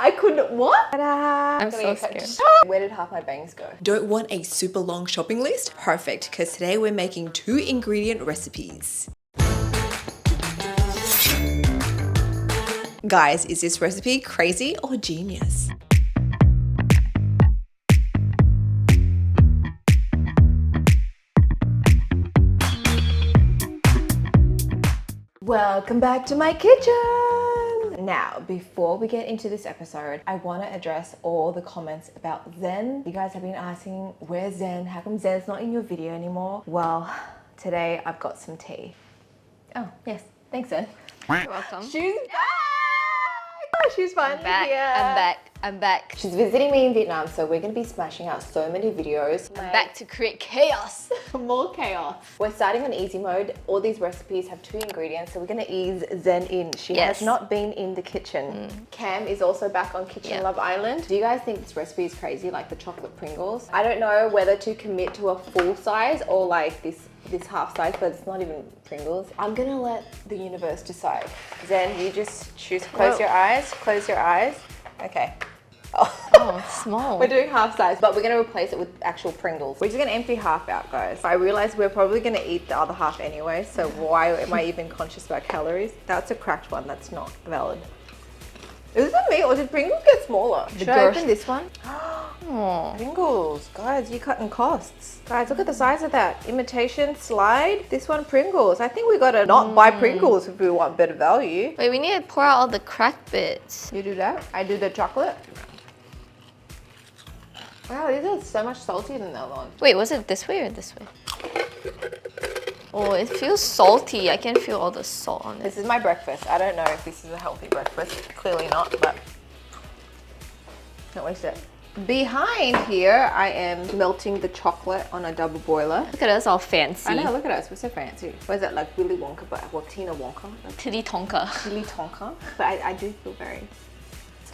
I couldn't, what? Ta-da! I'm so scared. Where did half my bangs go? Don't want a super long shopping list? Perfect, because today we're making 2 ingredient recipes. Guys, is this recipe crazy or genius? Welcome back to my kitchen! Now, before we get into this episode, I want to address all the comments about Zenn. You guys have been asking, where's Zenn? How come Zenn's not in your video anymore? Well, today I've got some tea. Oh, yes. Thanks, Zenn. You're welcome. She's back! She's finally here. I'm back. She's visiting me in Vietnam, so we're going to be smashing out so many videos. I'm back to create chaos. More chaos. We're starting on easy mode. All these recipes have 2 ingredients, so we're going to ease Zenn in. She has not been in the kitchen. Cam is also back on Kitchen Love Island. Do you guys think this recipe is crazy, like the chocolate Pringles? I don't know whether to commit to a full size or like this half size, but it's not even Pringles. I'm going to let the universe decide. Zenn, you just choose. Close your eyes. Close your eyes. Okay. Oh, it's small. We're doing half size, but we're going to replace it with actual Pringles. We're just going to empty half out, guys. I realized we're probably going to eat the other half anyway, so why am I even conscious about calories? That's a cracked one. That's not valid. Is it me or did Pringles get smaller? Should I open this one? Oh. Pringles. Guys, you're cutting costs. Guys, look at the size of that. Imitation slide. This one Pringles. I think we got to not buy Pringles if we want better value. Wait, we need to pour out all the cracked bits. You do that? I do the chocolate. Wow, these are so much saltier than the other ones. Wait, was it this way or this way? Oh, it feels salty. I can feel all the salt on it. This is my breakfast. I don't know if this is a healthy breakfast. Clearly not, but don't waste it. Behind here, I am melting the chocolate on a double boiler. Look at us all fancy. I know, look at us. We're so fancy. What is that, like Willy Wonka, but well, Tina Wonka? Tilly Tonka. Tilly Tonka. But I do feel very...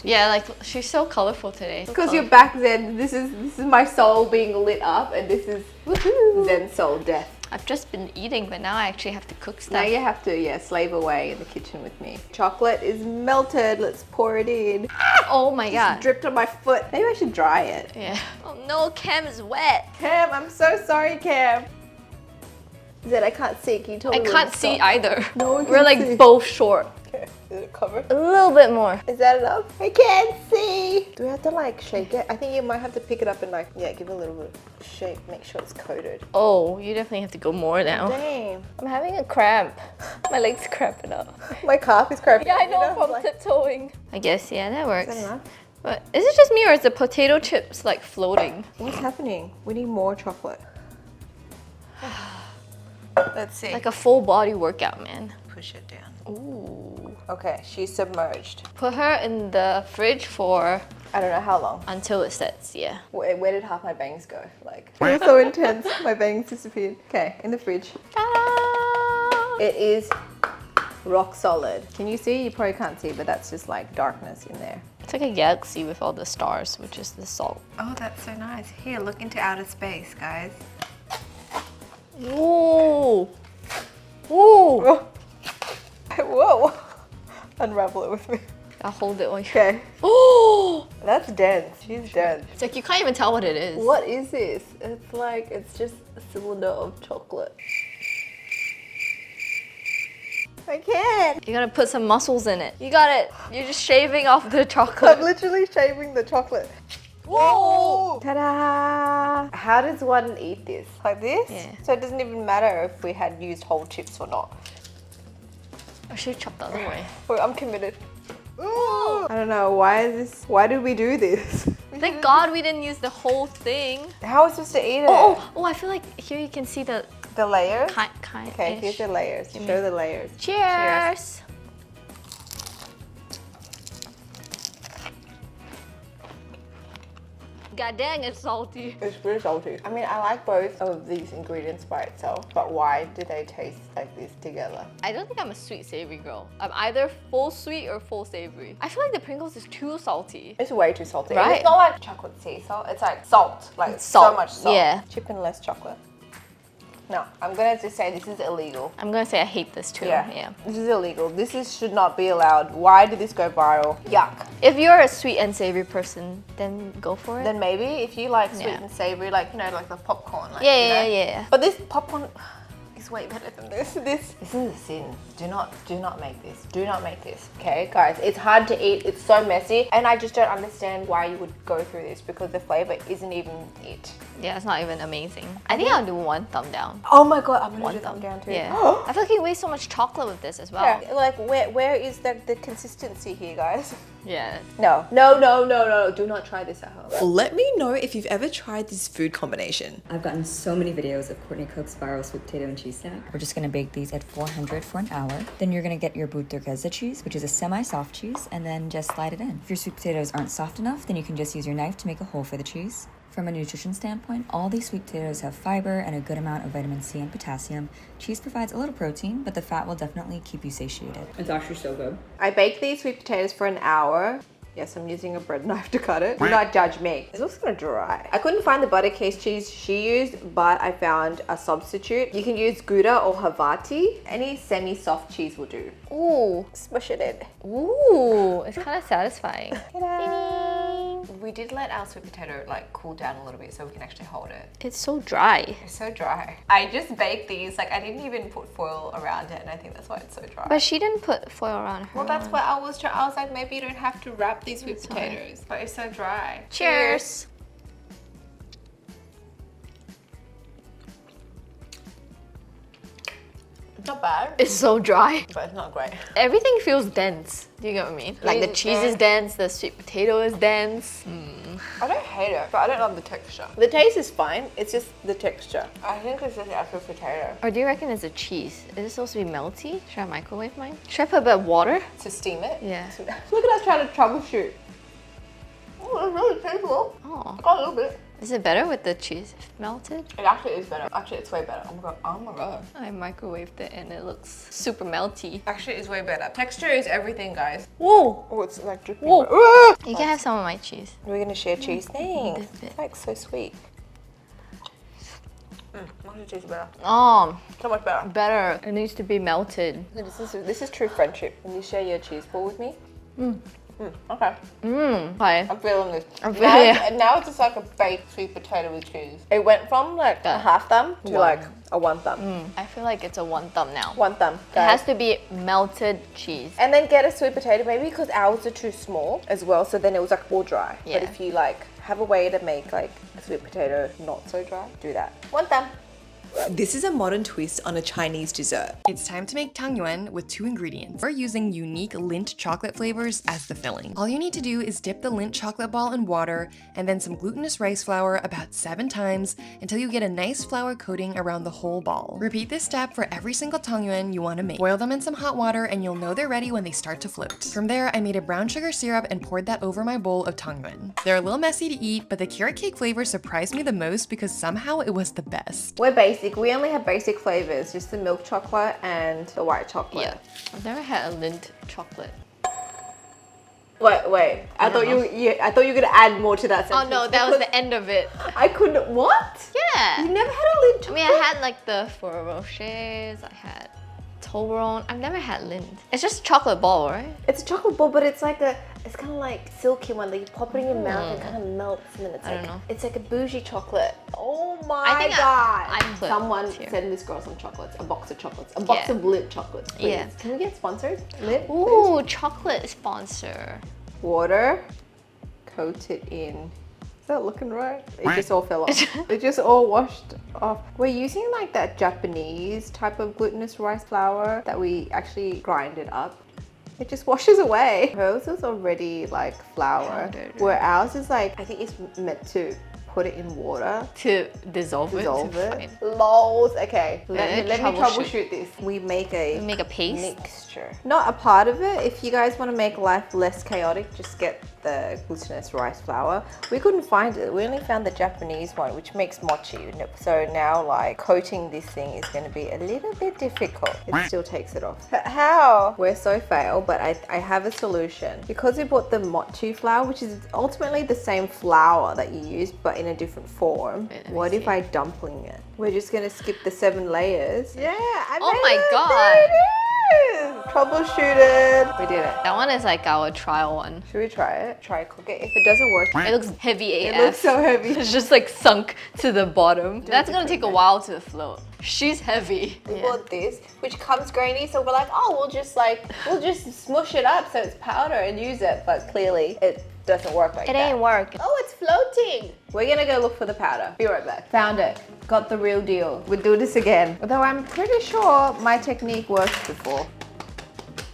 Yeah, like she's so colorful today. Because you're back, Zenn. This is my soul being lit up, and this is Zenn's soul death. I've just been eating, but now I actually have to cook stuff. Now you have to, slave away in the kitchen with me. Chocolate is melted. Let's pour it in. Oh my god. Dripped on my foot. Maybe I should dry it. Yeah. Oh no, Cam is wet. Cam, I'm so sorry, Cam. Zenn, I can't see. Can you tell me? I can't see either. No one can We're like see. both short. Okay, is it covered? A little bit more. Is that enough? I can't see. Do we have to like shake it? I think you might have to pick it up and like, give it a little bit of shake. Make sure it's coated. Oh, you definitely have to go more now. Damn. I'm having a cramp. My leg's cramping up. My calf is cramping. Yeah, I know, You from like, tiptoeing. I guess, yeah, that works. is that enough? But is it just me or is the potato chips like floating? What's happening? We need more chocolate. Let's see. Like a full body workout, man. Push it down. Ooh. Okay, she's submerged. Put her in the fridge for I don't know how long. until it sets, yeah. Where did half my bangs go? Like, it was so intense. My bangs disappeared. Okay, in the fridge. Ta-da! It is rock solid. Can you see? You probably can't see, but that's just like darkness in there. It's like a galaxy with all the stars, which is the salt. Oh, that's so nice. Here, look into outer space, guys. Whoa! Whoa! Oh. Whoa! Unravel it with me. I'll hold it on you. Okay. Oh! That's dense. She's dense. It's like you can't even tell what it is. What is this? It's like, it's just a cylinder of chocolate. I can't. You gotta put some muscles in it. You got it. You're just shaving off the I'm chocolate. literally shaving the chocolate. Whoa! Ta-da! How does one eat this? Like this? Yeah. So it doesn't even matter if we had used whole chips or not. I should chop the other way. Well, I'm committed. Ooh. I don't know, why did we do this? Thank God we didn't use the whole thing. How are we supposed to eat it? Oh, I feel like here you can see the The layers? kind. Okay, here's the layers. Show the layers. Cheers. God dang, it's salty. It's pretty salty. I mean, I like both of these ingredients by itself, but why do they taste like this together? I don't think I'm a sweet savory girl. I'm either full sweet or full savory. I feel like the Pringles is too salty. It's way too salty. Right? It's not like chocolate sea salt. It's like salt. Like Salt, so much salt. yeah. Chip and less chocolate. No, I'm gonna just say this is illegal. I'm gonna say I hate this too. Yeah. This is illegal. Should not be allowed. Why did this go viral? Yuck. If you're a sweet and savory person, then go for it. Then maybe if you like sweet and savory, like, you know, like the popcorn. Like, yeah. But this popcorn is way better than this. This is a sin. Do not make this. Do not make this. Okay, guys, it's hard to eat. It's so messy, and I just don't understand why you would go through this because the flavor isn't even it. Yeah, it's not even amazing. I think I'll do one thumb down. Oh my god, I'm gonna do thumb down too. Yeah. I feel like you waste so much chocolate with this as well. Yeah, like where is the consistency here, guys? Yeah. No. Do not try this at home. Let me know if you've ever tried this food combination. I've gotten so many videos of Courtney Cook's viral sweet potato and cheese snack. We're just gonna bake these at 400 for an hour. Then you're gonna get your bout de geza cheese, which is a semi-soft cheese, and then just slide it in. If your sweet potatoes aren't soft enough, then you can just use your knife to make a hole for the cheese. From a nutrition standpoint, all these sweet potatoes have fiber and a good amount of vitamin C and potassium. Cheese provides a little protein, but the fat will definitely keep you satiated. It's actually so good. I baked these sweet potatoes for an hour. Yes, I'm using a bread knife to cut it. Do not judge me. It's also gonna dry. I couldn't find the butter case cheese she used, but I found a substitute. You can use Gouda or Havarti. Any semi-soft cheese will do. Ooh. Smush it in. Ooh. It's kind of satisfying. We did let our sweet potato like cool down a little bit so we can actually hold it. It's so dry. It's so dry. I just baked these, like I didn't even put foil around it, and I think that's why it's so dry. But she didn't put foil around her. Well, that's what I was like, maybe you don't have to wrap these sweet potatoes. But it's so dry. Cheers. It's not bad, It's so dry. but it's not great. Everything feels dense. Do you get what I mean? Like the cheese is dense, the sweet potato is dense. I don't hate it, but I don't love the texture. The taste is fine, it's just the texture. I think it's just the actual potato. Or do you reckon it's a cheese? Is it supposed to be melty? Should I microwave mine? Should I put a bit of water? To steam it? Yeah. Look at us trying to troubleshoot. Oh, it's really painful. Oh. Got a little bit. Is it better with the cheese melted? It actually is better. Actually, it's way better. Oh my god. I microwaved it and it looks super melty. Actually, it's way better. Texture is everything, guys. Whoa! Oh, it's like dripping. Whoa. Ah! You can have some of my cheese. We're gonna share cheese. Thanks. This bit. It's like so sweet. Much cheese better. Oh, So much better. better. It needs to be melted. This is true friendship. When you share your cheese ball with me. Okay. Hi. I'm feeling this. I'm Now, feeling now it's just like a baked sweet potato with cheese. It went from like a half thumb to like a one thumb. I feel like it's a one thumb now. One thumb. It has to be melted cheese. And then get a sweet potato, maybe because ours are too small as well, so then it was like all dry. Yeah. But if you like have a way to make like a sweet potato not so dry, do that. One thumb. This is a modern twist on a Chinese dessert. It's time to make tangyuan with 2 ingredients. We're using unique Lindt chocolate flavors as the filling. All you need to do is dip the Lindt chocolate ball in water and then some glutinous rice flour about 7 times until you get a nice flour coating around the whole ball. Repeat this step for every single tangyuan you want to make. Boil them in some hot water and you'll know they're ready when they start to float. From there, I made a brown sugar syrup and poured that over my bowl of tangyuan. They're a little messy to eat, but the carrot cake flavor surprised me the most because somehow it was the best. We're basic. We only have basic flavors, just the milk chocolate and the white chocolate. Yeah. I've never had a Lindt chocolate. Wait. I thought you were gonna add more to that Oh sentence. no, that was the end of it. I couldn't. What? Yeah. You never had a Lindt I chocolate? mean, I had like the Ferrero Rochers, I had Toblerone. I've never had Lindt. It's just a chocolate ball, right? It's a chocolate ball, but it's kind of like silky one that you pop it in your mouth and kind of melts, and then it's I don't know. It's like a bougie chocolate. Oh my I think god! I put Someone here. send this girl some chocolates, a box of chocolates, a box Yeah. of Lindt chocolates, please. Yeah. Can we get sponsored? Lindt? Ooh, chocolate sponsor. Water, coat it in. Is that looking right? It just all fell off. It just all washed off. We're using like that Japanese type of glutinous rice flour that we actually grinded up. It just washes away. Hers is already like flour, Powdered. where ours is like, I think it's meant to put it in water. To dissolve it. Dissolve it. Lols. Okay, let me troubleshoot. troubleshoot this. We make a Make a paste. mixture. Not a part of it. If you guys want to make life less chaotic, just get the glutinous rice flour. We couldn't find it. We only found the Japanese one, which makes mochi. So now like coating this thing is going to be a little bit difficult. It still takes it off. How? We're so fail, but I have a solution. Because we bought the mochi flour, which is ultimately the same flour that you use, but in a different form. Wait, let me What if see. I dumpling it? We're just gonna skip the 7 layers. Yeah, I Oh made my it. God. There it is. Troubleshooted. We did it. That one is like our trial one. Should we try it? Try cook it. If it doesn't work, It looks heavy AF. it looks so heavy. It's just like sunk to the bottom. That's gonna different take a way. while to float. She's heavy. We bought this, which comes grainy, so we're like, oh, we'll just smush it up so it's powder and use it. But clearly, it doesn't work like It that. ain't working. Oh, it's floating. We're gonna go look for the powder. Be right back. Found it. Got the real deal. We'll do this again. Although I'm pretty sure my technique worked before.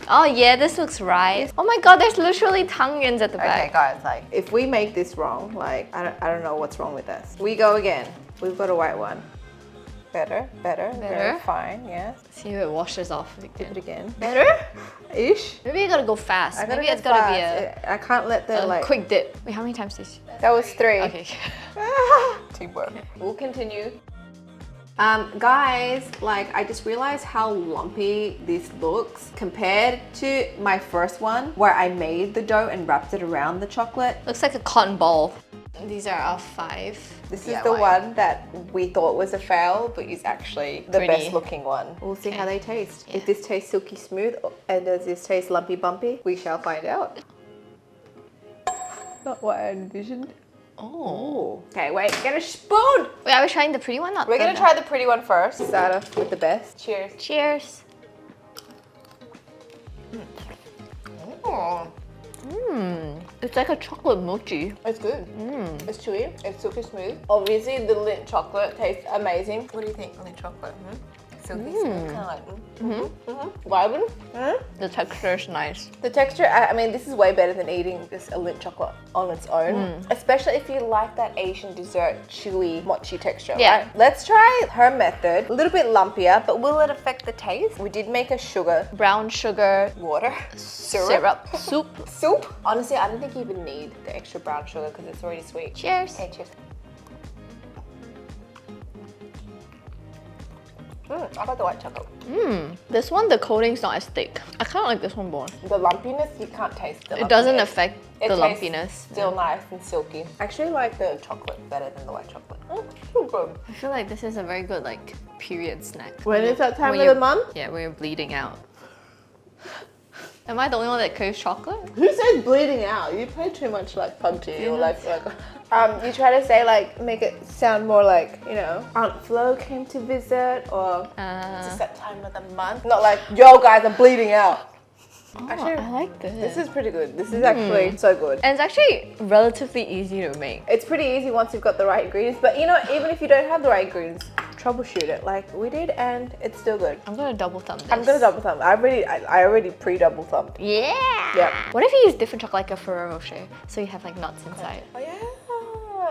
Oh yeah, this looks right. Oh my god, there's literally tangyuans at the Okay, back. guys, like, if we make this wrong, like, I don't know what's wrong with us. We go again. We've got a white one. Better. Very fine, yes. See if it washes off Dip again. it again. Better? Ish. Maybe you gotta go fast. I gotta Maybe go it's gotta fast. I can't let be the, a like... quick dip. Wait, how many times did you? That was 3. Okay. Teamwork. We'll continue. Guys, like, I just realized how lumpy this looks compared to my first one where I made the dough and wrapped it around the chocolate. Looks like a cotton ball. These are our 5. This is the one that we thought was a fail, but is actually the Pretty. best looking one. We'll see how they taste. If this tastes silky smooth and does this taste lumpy bumpy, we shall find out. Not what I envisioned. Oh. Okay, wait, get a spoon! Wait, are we trying the pretty one? Not We're gonna the- try the pretty one first. Start off with the best. Cheers. Cheers. Oh, It's like a chocolate mochi. it's good. It's chewy. It's silky smooth. Obviously, the Lindt chocolate tastes amazing. What do you think, Lindt chocolate? Silky smooth, kind of like vibrant. The texture is nice. The texture, I mean, this is way better than eating just a Lindt chocolate on its own. Especially if you like that Asian dessert, chewy, mochi texture, Yeah. right? Let's try her method. A little bit lumpier, but will it affect the taste? We did make a sugar Brown sugar water syrup soup. soup. Honestly, I don't think you even need the extra brown sugar because it's already sweet. Cheers. Okay, cheers. I got the white chocolate. This one, the coating's not as thick. I kind of like this one more. The lumpiness, you can't taste the It doesn't lumpiness. affect It the tastes lumpiness. Still nice and silky. I actually like the chocolate better than the white chocolate. So good. I feel like this is a very good like period snack. When is that time When of you're- the month? Yeah, when you're bleeding out. Am I the only one that craves chocolate? Who says bleeding out? You play too much like PUBG or like you try to say like make it sound more like, you know, Aunt Flo came to visit or it's that time of the month. Not like, yo guys, I'm bleeding out. Actually, I like this. this is pretty good. This is actually so good. And it's actually relatively easy to make. It's pretty easy once you've got the right ingredients, but you know, even if you don't have the right ingredients, troubleshoot it like we did and it's still good. I'm gonna double thumb this. I'm gonna double thumb. I already pre-double thumbed. Yeah! Yep. What if you use different chocolate like a Ferrero Rocher? So you have like nuts inside. Oh yeah.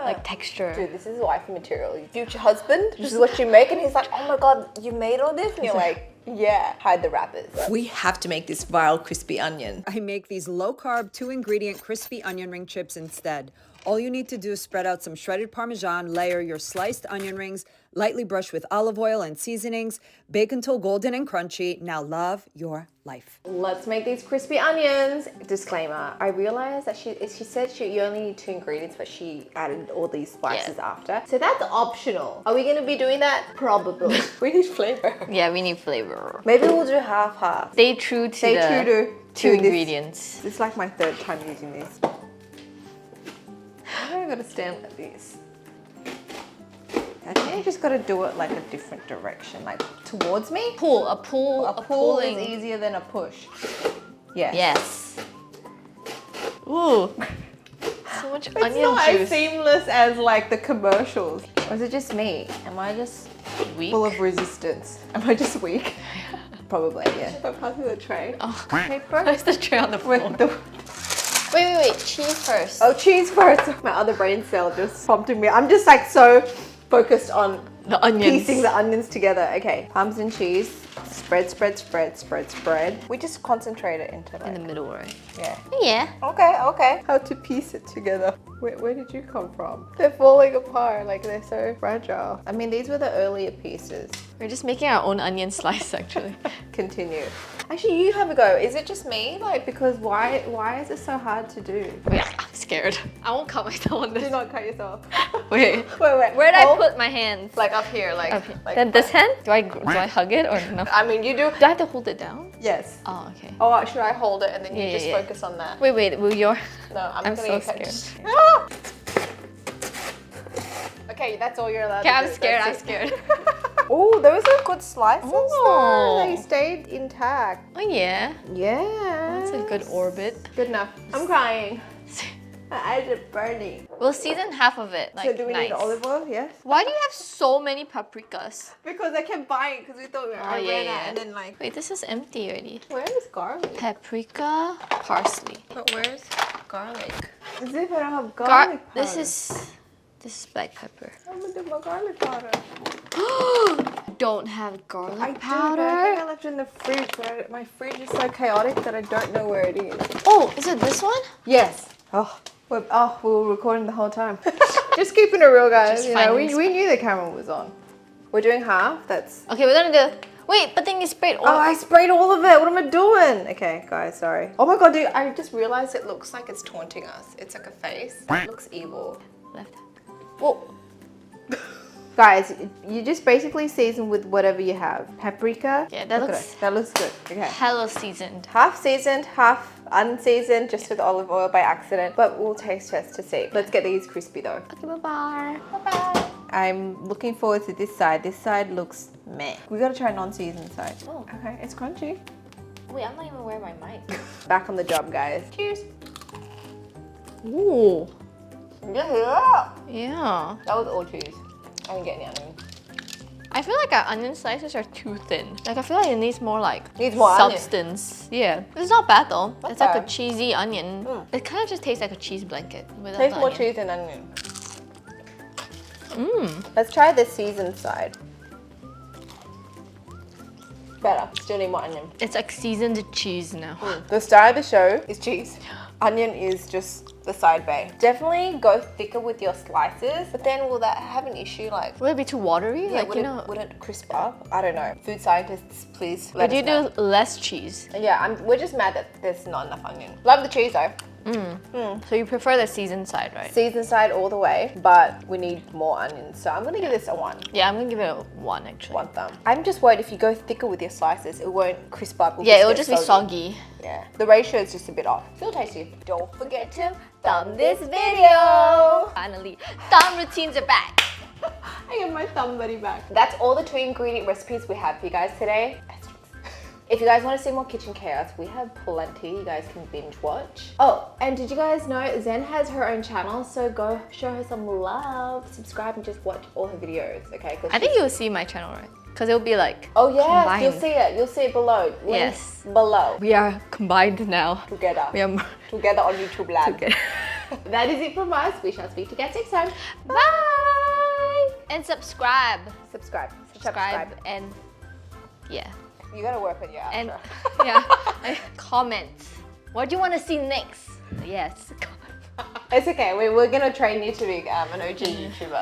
Like texture. Dude, this is wifey material. Your future husband, this is what you make, and he's like, oh my god, you made all this? And you're like, yeah, hide the wrappers. We have to make this vile crispy onion. I make these low-carb, 2-ingredient crispy onion ring chips instead. All you need to do is spread out some shredded Parmesan, layer your sliced onion rings, lightly brush with olive oil and seasonings, bake until golden and crunchy. Now love your life. Let's make these crispy onions. Disclaimer, I realized that she said you only need 2 ingredients, but she added all these spices after. So that's optional. Are we gonna be doing that? Probably. We need flavor. Yeah, we need flavor. Maybe we'll do half-half. Stay true to Stay the true to two this. ingredients. This is like my 3rd time using this. I gotta stand like this. I think I just gotta do it like a different direction, like towards me. Pull, A pull pulling. is easier than a push. Yes. Yes. Ooh. So much It's onion not as juice. seamless as like the commercials. Or is it just me? Am I just Weak. full of resistance? Am I just weak? Probably, yeah. If I pass you the tray. Oh. Paper. Where's the tray on the floor? With the Wait. Cheese first. oh, cheese first. My other brain cell just prompted me. I'm just like so focused on The onions. piecing the onions together. Okay, Parmesan cheese, Spread, spread, spread, spread, spread. We just concentrate it into In the like, middle, right? yeah. Yeah. Okay, okay. How to piece it together. Where did you come from? They're falling apart, like they're so fragile. I mean, these were the earlier pieces. We're just making our own onion slice, actually. Continue. Actually, you have a go. Is it just me? Like, because why is it so hard to do? Wait, I'm scared. I won't cut myself on this. Do not cut yourself. Wait. Wait. Where did I Hold- put my hands? Like up here, like. Up here. like Then this hand? Do I hug it or no? I mean, you do. Do I have to hold it down? Yes. Oh, okay. Oh, should I hold it and then you Yeah, just yeah, yeah. focus on that? Wait, will your... No, I'm gonna so get scared. Ah! Okay, that's all you're allowed Okay, to I'm do. scared, I'm That's it. scared. Oh, those are good slices Oh. though. They stayed intact. Oh yeah. Yeah. That's a good orbit. Good enough. I'm crying. My eyes are burning. We'll season half of it. Like, So do we need nice. olive oil? Yes. Why do you have so many paprikas? Because I kept buying because we thought I ran out and then like. Wait, this is empty already. Where is garlic? Paprika, parsley. But where's garlic? As if I don't have garlic powder. This is black pepper. I'm gonna do my garlic powder. Don't have garlic I do, but I powder. think I left it in the fridge, but my fridge is so chaotic that I don't know where it is. Oh, is it this one? Yes. We were recording the whole time. Just keeping it real, guys. Just You know, finding we knew the camera was on. We're doing half. That's. Okay, we're gonna do. Wait, but then you sprayed all. Oh, I sprayed all of it. What am I doing? Okay, guys, sorry. Oh my god, dude! I just realized it looks like it's taunting us. It's like a face. It looks evil. Left. Well, guys, you just basically season with whatever you have. Paprika. Yeah, that Look at looks- it. That looks good. Okay. Hella seasoned. Half seasoned, half unseasoned, just with olive oil by accident. But we'll taste test to see. Let's get these crispy though. Okay, bye-bye. Bye-bye. I'm looking forward to this side. This side looks meh. We gotta try non-seasoned side. Oh. Okay, it's crunchy. Wait, I'm not even wearing my mic. Back on the job, guys. Cheers. Ooh. Yeah. Yeah. That was all cheese. I didn't get any onion. I feel like our onion slices are too thin. Like I feel like it needs more like Needs more onion. substance. Yeah. It's not bad though. Not It's like a bad. cheesy onion. Mm. It kind of just tastes like a cheese blanket without Tastes the more onion. cheese than onion. Mmm. Let's try the seasoned side. Better. Still need more onion. It's like seasoned cheese now. The star of the show is cheese. Onion is just the side bay. Definitely go thicker with your slices, but then will that have an issue like? Will it be too watery? Yeah, like would it crisp up? I don't know. Food scientists, please let Would you us know. do less cheese? Yeah, we're just mad that there's not enough onion. Love the cheese though. So you prefer the seasoned side, right? Seasoned side all the way, but we need more onions. So I'm gonna give this a 1. Yeah, I'm gonna give it a 1 actually. 1 thumb. I'm just worried if you go thicker with your slices, it won't crisp up. Yeah, it'll get just be soggy. Yeah, the ratio is just a bit off. Still tasty. Don't forget to thumb this video. Finally, thumb routines are back. I get my thumb buddy back. That's all the 2 ingredient recipes we have for you guys today. If you guys want to see more kitchen chaos, we have plenty. You guys can binge watch. Oh, and did you guys know Zenn has her own channel? So go show her some love, subscribe, and just watch all her videos, okay? I think you'll see my channel, right? Because it'll be like Oh yeah, combined. you'll see it. You'll see it below. Links Yes. below. We are combined now. Together. We are Together on YouTube Lab. together. That is it from us. We shall speak to you guys next time. Bye! And subscribe. Subscribe. And yeah. You gotta work on your outro. And yeah. Comment. What do you want to see next? Yes. It's okay. We're gonna train you to be an OG YouTuber.